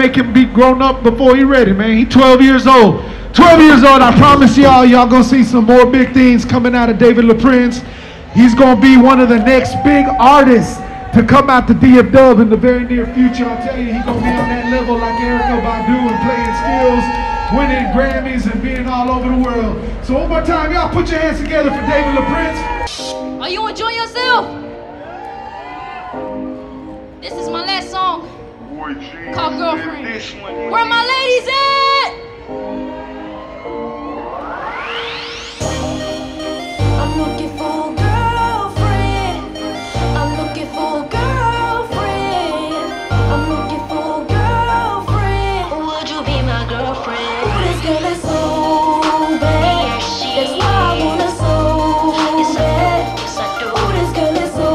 make him be grown up before he ready, man. He 12 years old. 12 years old, I promise y'all gonna see some more big things coming out of David LaPrince. He's gonna be one of the next big artists to come out to DFW in the very near future. I'll tell you, he's gonna be on that level like Erykah Badu and playing skills, winning Grammys and being all over the world. So one more time, y'all put your hands together for David LaPrince. Are you enjoying yourself? This is my last song called Girlfriend. Where my ladies at? I'm looking for a girlfriend. I'm looking for a girlfriend. I'm looking for a girlfriend. Would you be my girlfriend? Ooh, this girl is so bad. That's why I want her so bad. Ooh, this girl is so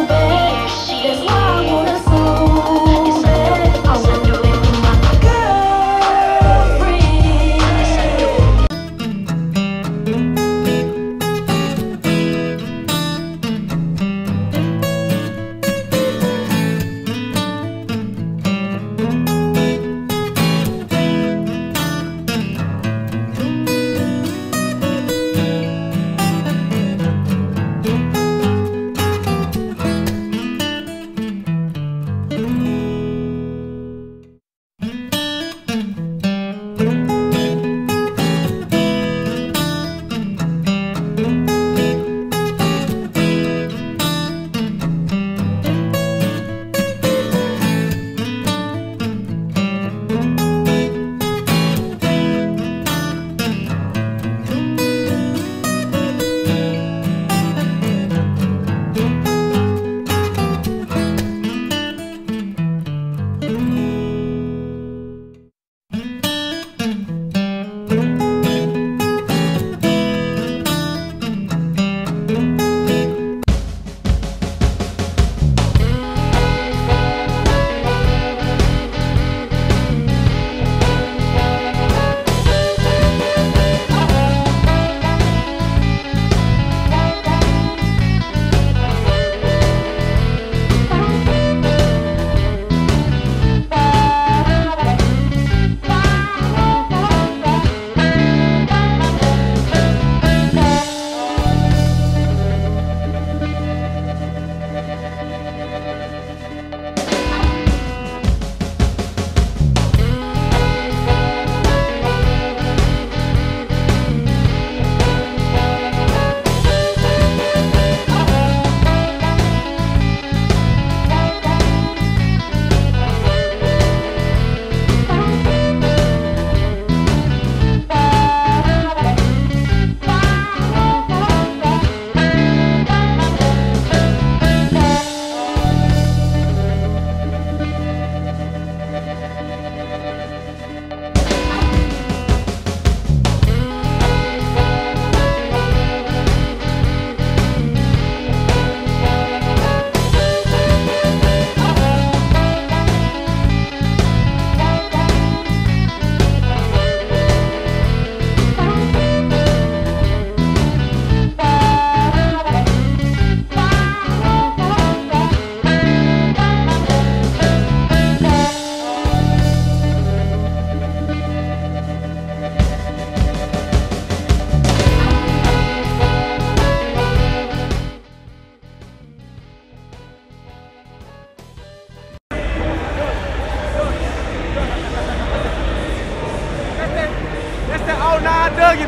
bad. That's why I want her so bad. I want to be my girlfriend.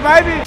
Baby.